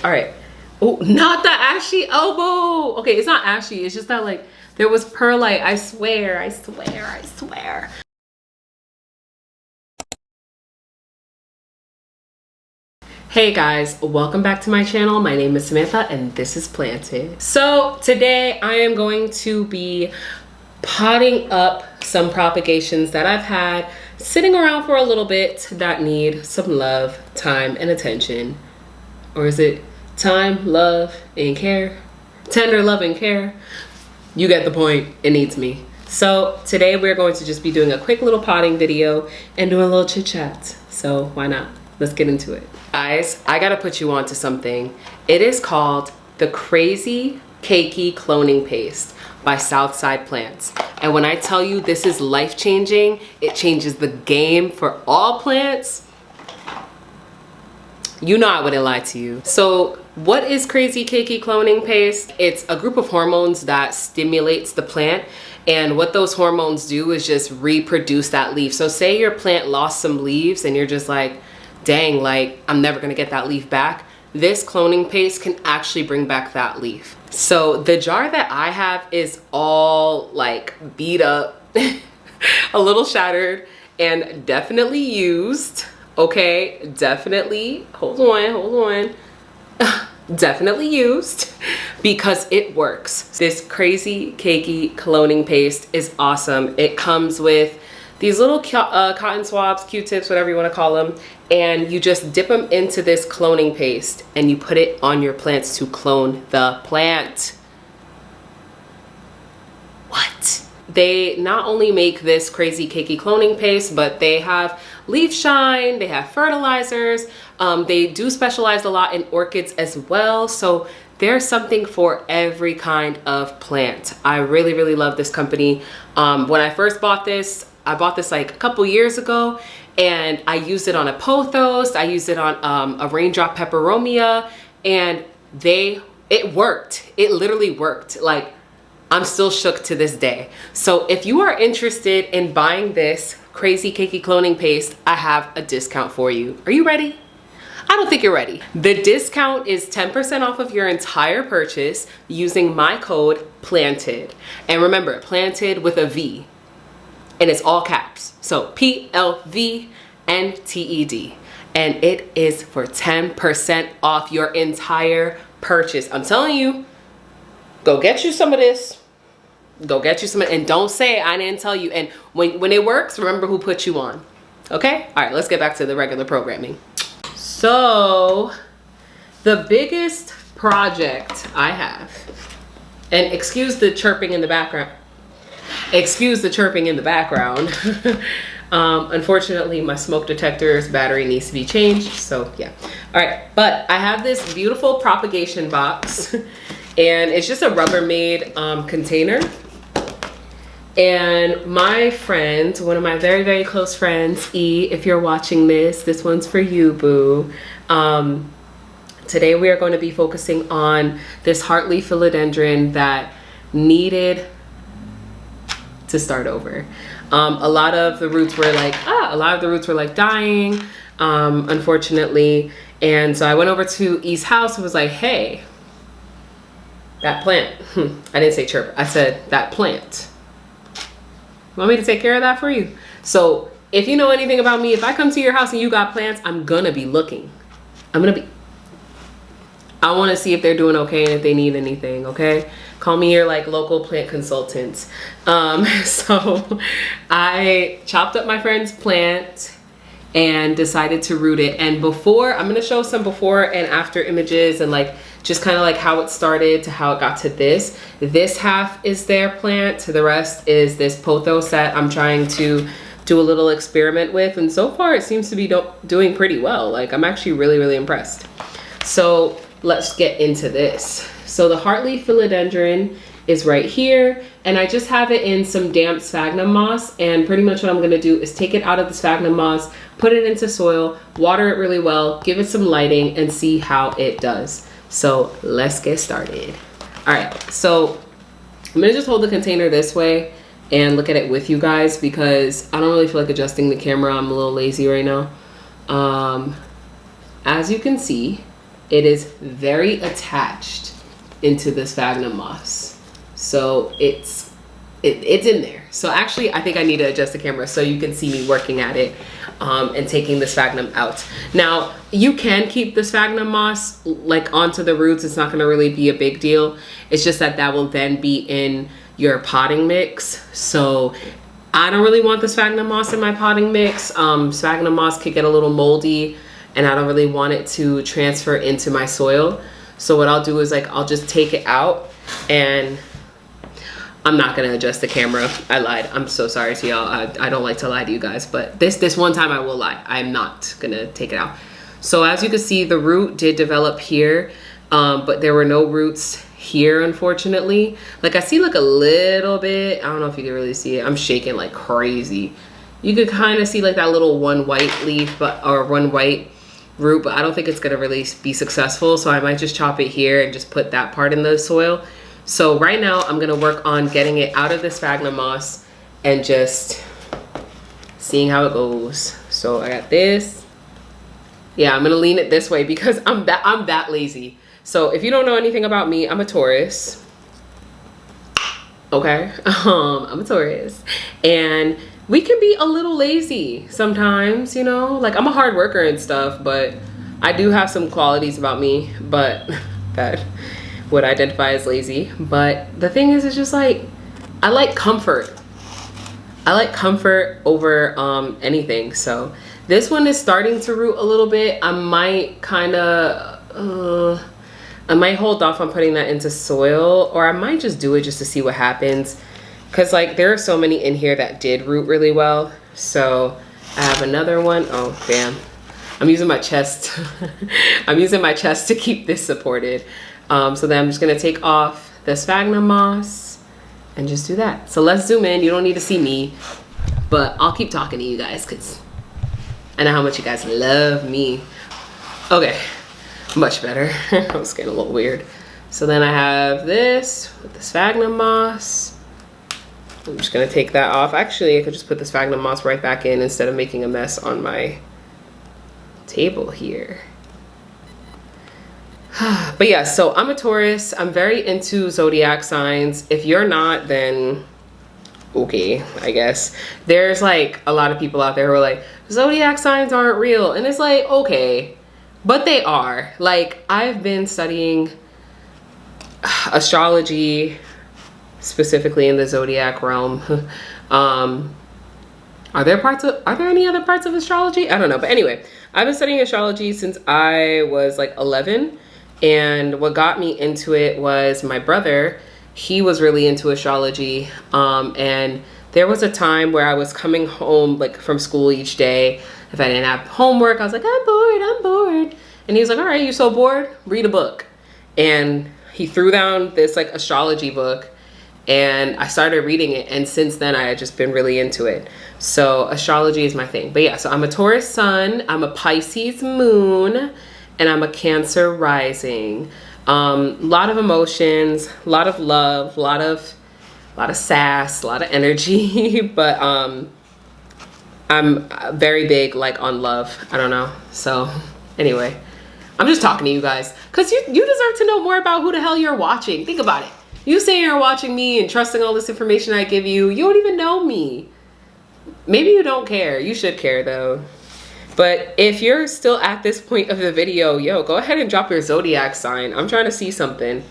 All right. Oh, not the ashy elbow. Okay, it's not ashy. It's just that like there was perlite. I swear, I swear, I swear. Hey guys, welcome back to my channel. My name is Samantha and this is Planted. So today I am going to be potting up some propagations that I've had sitting around for a little bit that need some love, time, and attention. Or is it time, love, and care? Tender love and care. You get the point. It needs me. So today we're going to just be doing a quick little potting video and doing a little chit chat. So why not? Let's get into it. Guys, I gotta put you on to something. It is called the Crazy Cakey Cloning Paste by Southside Plants. And when I tell you this is life-changing, it changes the game for all plants. You know I wouldn't lie to you. So what is Crazy Cakey Cloning Paste? It's a group of hormones that stimulates the plant, and what those hormones do is just reproduce that leaf. So say your plant lost some leaves and you're just like, dang, like I'm never gonna get that leaf back. This cloning paste can actually bring back that leaf. So the jar that I have is all like beat up, a little shattered, and definitely used. Okay, definitely, hold on. Definitely used because it works. This Crazy Cakey cloning paste is awesome. It comes with these little cotton swabs, Q-tips, whatever you want to call them, and you just dip them into this cloning paste and you put it on your plants to clone the plant. What? They not only make this Crazy Cakey cloning paste, but they have leaf shine, they have fertilizers, they do specialize a lot in orchids as well. So there's something for every kind of plant. I really, really love this company. When I first bought this, I bought this like a couple years ago, and I used it on a pothos, I used it on a raindrop peperomia, and it worked. It literally worked. Like, I'm still shook to this day. So if you are interested in buying this Crazy Cakey cloning paste, I have a discount for you. Are you ready? I don't think you're ready. The discount is 10% off of your entire purchase using my code PLANTED. And remember, PLANTED with a V. And it's all caps. So PLVNTED. And it is for 10% off your entire purchase. I'm telling you, go get you some of this. Go get you some, and don't say I didn't tell you. And when it works, remember who put you on. Okay? All right, let's get back to the regular programming. So the biggest project I have, and excuse the chirping in the background. Excuse the chirping in the background. Unfortunately, my smoke detector's battery needs to be changed. So yeah. All right, but I have this beautiful propagation box, and it's just a Rubbermaid container. And my friend, one of my very, very close friends, E, if you're watching this one's for you, boo. Today we are going to be focusing on this Heartleaf Philodendron that needed to start over. A lot of the roots were like dying, unfortunately. And so I went over to E's house and was like, hey, that plant, I didn't say chirp, I said that plant. Want me to take care of that for you? So if you know anything about me, if I come to your house and you got plants, I'm gonna be looking. I want to see if they're doing okay and if they need anything. Okay, call me your like local plant consultant. So I chopped up my friend's plant and decided to root it. And before, I'm gonna show some before and after images and like just kind of like how it started to how it got to this. This half is their plant, the rest is this pothos that I'm trying to do a little experiment with, and so far it seems to be doing pretty well. Like, I'm actually really, really impressed. So let's get into this. So the Heartleaf Philodendron is right here, and I just have it in some damp sphagnum moss, and pretty much what I'm gonna do is take it out of the sphagnum moss, put it into soil, water it really well, give it some lighting, and see how it does. So let's get started. All right, so I'm gonna just hold the container this way and look at it with you guys because I don't really feel like adjusting the camera. I'm a little lazy right now. As you can see, it is very attached into the sphagnum moss. So it's in there. So actually, I think I need to adjust the camera so you can see me working at it and taking the sphagnum out. Now, you can keep the sphagnum moss like onto the roots. It's not gonna really be a big deal. It's just that will then be in your potting mix. So I don't really want the sphagnum moss in my potting mix. Sphagnum moss could get a little moldy and I don't really want it to transfer into my soil. So what I'll do is like, I'll just take it out, and I'm not gonna adjust the camera. I lied. I'm so sorry to y'all. I don't like to lie to you guys, but this one time I will lie. I'm not gonna take it out. So as you can see, the root did develop here, but there were no roots here, unfortunately. Like I see like a little bit. I don't know if you can really see it. I'm shaking like crazy. You could kind of see like that little one white leaf, or one white root, but I don't think it's gonna really be successful. So I might just chop it here and just put that part in the soil. So right now I'm gonna work on getting it out of the sphagnum moss and just seeing how it goes. So I got this. Yeah, I'm gonna lean it this way because I'm that lazy. So if you don't know anything about me, I'm a Taurus. Okay, I'm a Taurus, and we can be a little lazy sometimes, you know? Like I'm a hard worker and stuff, but I do have some qualities about me, but that would identify as lazy. But the thing is, it's just like, I like comfort. I like comfort over anything. So this one is starting to root a little bit. I might I might hold off on putting that into soil, or I might just do it just to see what happens. Cause like there are so many in here that did root really well. So I have another one. Oh, bam. I'm using my chest. I'm using my chest to keep this supported. So then I'm just gonna take off the sphagnum moss and just do that. So let's zoom in. You don't need to see me, but I'll keep talking to you guys because I know how much you guys love me. Okay, much better. I was getting a little weird. So then I have this with the sphagnum moss. I'm just gonna take that off. Actually, I could just put the sphagnum moss right back in instead of making a mess on my table here. But yeah, so I'm a Taurus. I'm very into zodiac signs. If you're not, then okay, I guess. There's like a lot of people out there who are like, zodiac signs aren't real. And it's like, okay, but they are. Like I've been studying astrology, specifically in the zodiac realm. Are there any other parts of astrology? I don't know. But anyway, I've been studying astrology since I was like 11. And what got me into it was my brother. He was really into astrology. And there was a time where I was coming home like from school each day. If I didn't have homework, I was like, I'm bored. And he was like, all right, you so bored? Read a book. And he threw down this like astrology book, and I started reading it. And since then I had just been really into it. So astrology is my thing. But yeah, so I'm a Taurus sun, I'm a Pisces moon, and I'm a Cancer rising. Lot of emotions, a lot of love, a lot of sass, a lot of energy. But I'm very big like on love. I don't know. So anyway, I'm just talking to you guys because you deserve to know more about who the hell you're watching. Think about it. You say you're watching me and trusting all this information I give you. You don't even know me. Maybe you don't care. You should care though. But if you're still at this point of the video, yo, go ahead and drop your zodiac sign. I'm trying to see something.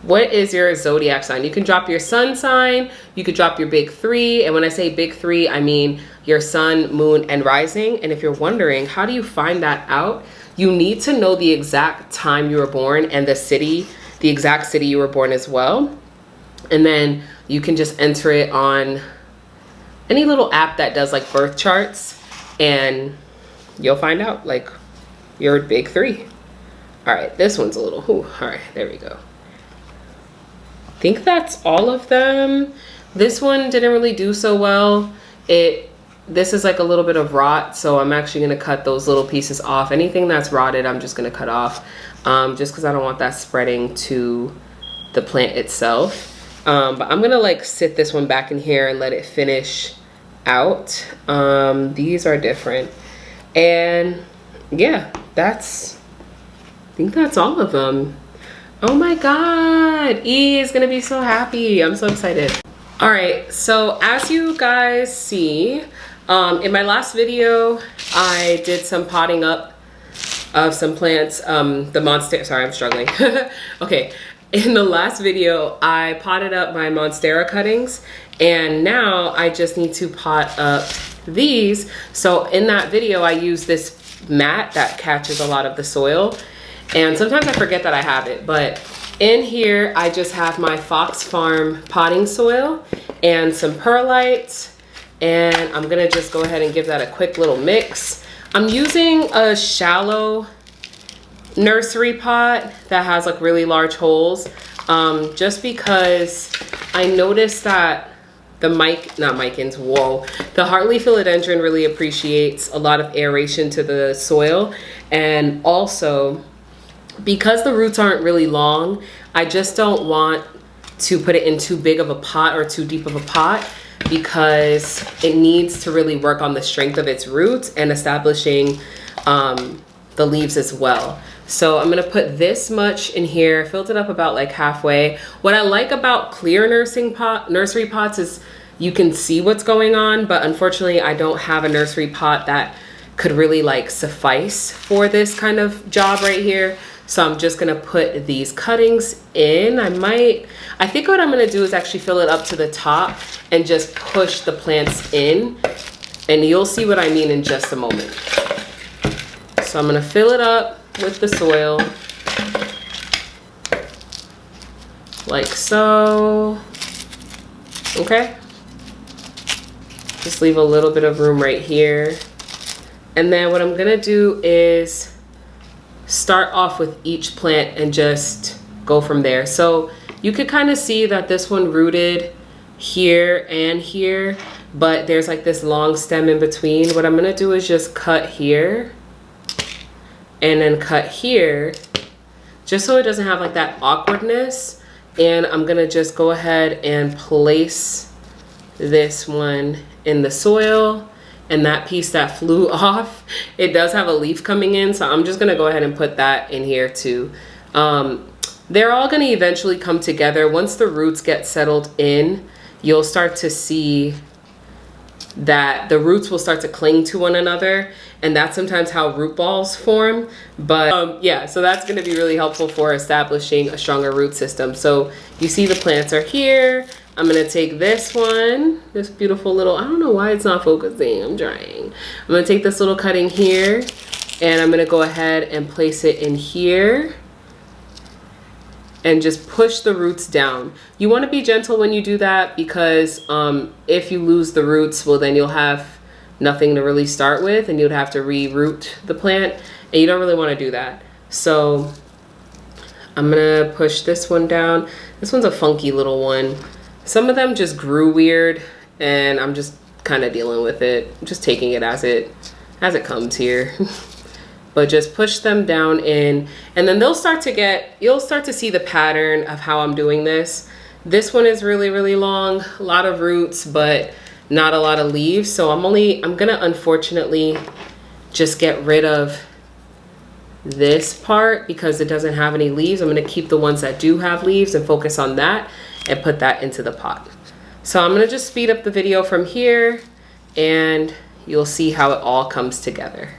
What is your zodiac sign? You can drop your sun sign. You could drop your big three. And when I say big three, I mean your sun, moon, and rising. And if you're wondering, how do you find that out? You need to know the exact time you were born and the city, the exact city you were born as well. And then you can just enter it on any little app that does like birth charts, and you'll find out like your big three. All right, this one's a little, all right, there we go. I think that's all of them. This one didn't really do so well. This is like a little bit of rot, so I'm actually gonna cut those little pieces off. Anything that's rotted, I'm just gonna cut off, just because I don't want that spreading to the plant itself. But I'm gonna like sit this one back in here and let it finish out. These are different. And yeah, that's think that's all of them. Oh my God, E is gonna be so happy. I'm so excited. All right, so as you guys see, in my last video, I did some potting up of some plants. The Monstera, sorry, I'm struggling. Okay, in the last video, I potted up my Monstera cuttings, and now I just need to pot up these. So in that video, I use this mat that catches a lot of the soil, and sometimes I forget that I have it, but in here, I just have my Foxfarm potting soil and some perlite, and I'm gonna just go ahead and give that a quick little mix. I'm using a shallow nursery pot that has like really large holes, just because I noticed that the Heartleaf Philodendron really appreciates a lot of aeration to the soil, and also because the roots aren't really long, I just don't want to put it in too big of a pot or too deep of a pot, because it needs to really work on the strength of its roots and establishing the leaves as well. So I'm gonna put this much in here, filled it up about like halfway. What I like about clear nursery pots is you can see what's going on, but unfortunately I don't have a nursery pot that could really like suffice for this kind of job right here. So I'm just gonna put these cuttings in. I think what I'm gonna do is actually fill it up to the top and just push the plants in, and you'll see what I mean in just a moment. So I'm gonna fill it up with the soil, like so. Okay. Just leave a little bit of room right here. And then what I'm gonna do is start off with each plant and just go from there. So you could kind of see that this one rooted here and here, but there's like this long stem in between. What I'm gonna do is just cut here and then cut here, just so it doesn't have like that awkwardness. And I'm gonna just go ahead and place this one in the soil. And that piece that flew off, it does have a leaf coming in, so I'm just gonna go ahead and put that in here too. They're all gonna eventually come together. Once the roots get settled in, you'll start to see that the roots will start to cling to one another, and that's sometimes how root balls form. But yeah, so that's gonna be really helpful for establishing a stronger root system. So you see the plants are here. I'm gonna take this one, this beautiful little, I don't know why it's not focusing, I'm trying. I'm gonna take this little cutting here, and I'm gonna go ahead and place it in here and just push the roots down. You wanna be gentle when you do that, because if you lose the roots, well then you'll have nothing to really start with, and you'd have to re-root the plant, and you don't really wanna do that. So I'm gonna push this one down. This one's a funky little one. Some of them just grew weird, and I'm just kind of dealing with it. I'm just taking it as it comes here. But just push them down in, and then you'll start to see the pattern of how I'm doing this. This one is really, really long, a lot of roots, but not a lot of leaves. So I'm gonna unfortunately just get rid of this part because it doesn't have any leaves. I'm gonna keep the ones that do have leaves and focus on that and put that into the pot. So I'm gonna just speed up the video from here, and you'll see how it all comes together.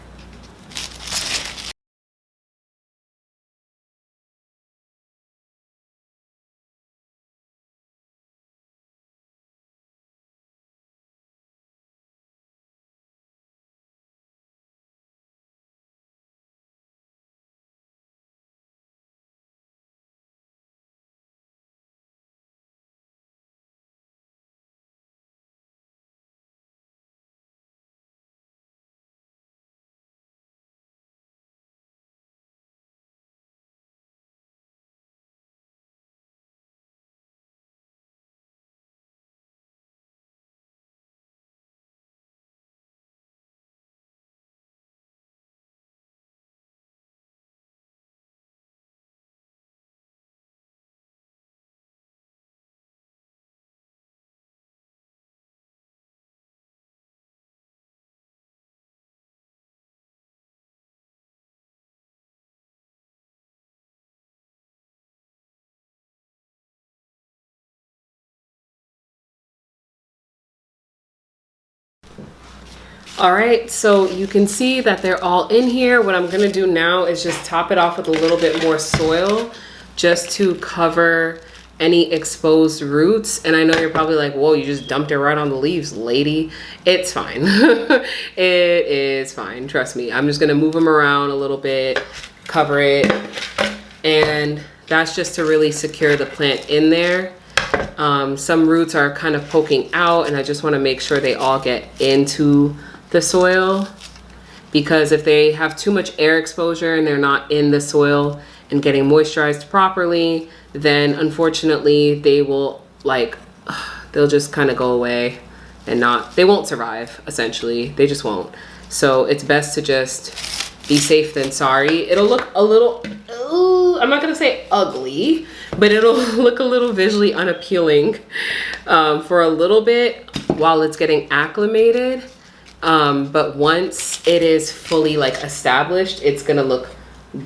All right, so you can see that they're all in here. What I'm gonna do now is just top it off with a little bit more soil just to cover any exposed roots. And I know you're probably like, whoa, you just dumped it right on the leaves, lady. It's fine. It is fine, trust me. I'm just gonna move them around a little bit, cover it, and that's just to really secure the plant in there. Some roots are kind of poking out, and I just wanna make sure they all get into the soil, because if they have too much air exposure and they're not in the soil and getting moisturized properly, then unfortunately they will they'll just kind of go away and they won't survive. Essentially, they just won't. So it's best to just be safe than sorry. It'll look a little, I'm not gonna say ugly, but it'll look a little visually unappealing for a little bit while it's getting acclimated. But once it is fully established, it's gonna look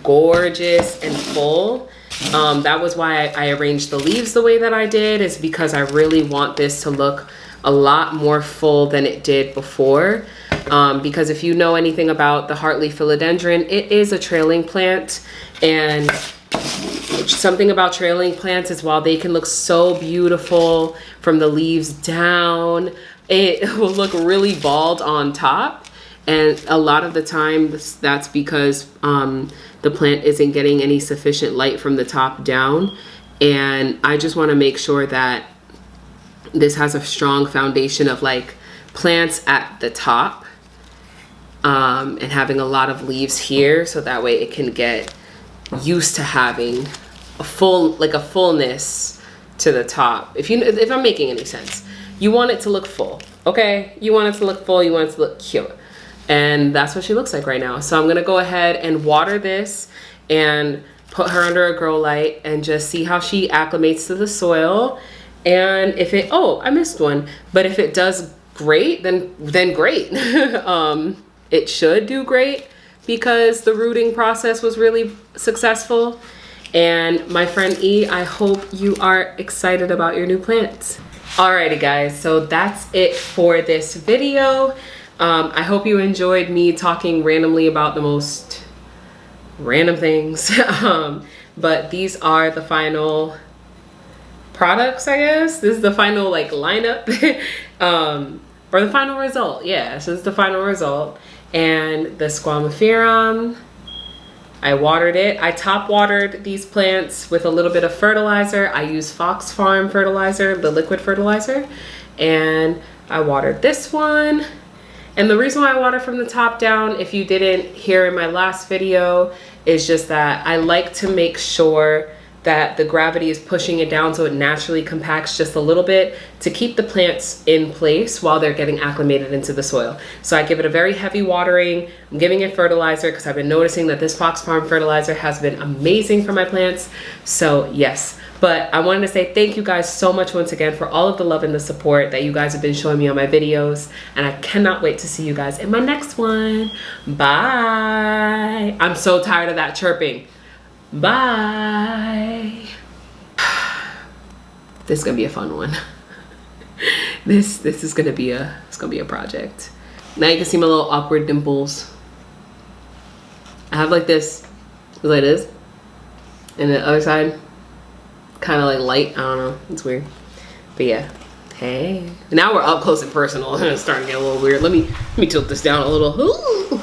gorgeous and full. That was why I arranged the leaves the way that I did, is because I really want this to look a lot more full than it did before. Because if you know anything about the Heartleaf Philodendron, it is a trailing plant, and something about trailing plants is while they can look so beautiful from the leaves down, it will look really bald on top. And a lot of the time that's because the plant isn't getting any sufficient light from the top down. And I just want to make sure that this has a strong foundation of plants at the top, and having a lot of leaves here, so that way it can get used to having a fullness to the top. If I'm making any sense, you want it to look full, okay? You want it to look full, you want it to look cute. And that's what she looks like right now. So I'm gonna go ahead and water this and put her under a grow light and just see how she acclimates to the soil. And if it, oh, I missed one. But if it does great, then great. It should do great because the rooting process was really successful. And my friend E, I hope you are excited about your new plants. Alrighty guys, so that's it for this video. I hope you enjoyed me talking randomly about the most random things. But these are the final products, I guess. This is the final lineup, or the final result. Yeah, so this is the final result. And the squamiferum, I watered it. I top watered these plants with a little bit of fertilizer. I use Foxfarm fertilizer, the liquid fertilizer. And I watered this one. And the reason why I water from the top down, if you didn't hear in my last video, is just that I like to make sure that the gravity is pushing it down so it naturally compacts just a little bit to keep the plants in place while they're getting acclimated into the soil. So I give it a very heavy watering. I'm giving it fertilizer because I've been noticing that this Foxfarm fertilizer has been amazing for my plants. So yes, but I wanted to say thank you guys so much once again for all of the love and the support that you guys have been showing me on my videos. And I cannot wait to see you guys in my next one. Bye. I'm so tired of that chirping. Bye. This is gonna be a fun one. This is gonna be a project. Now you can see my little awkward dimples. I have this, like this, and the other side kind of light. I don't know, it's weird, but yeah. Hey, now we're up close and personal and it's starting to get a little weird. Let me tilt this down a little. Ooh.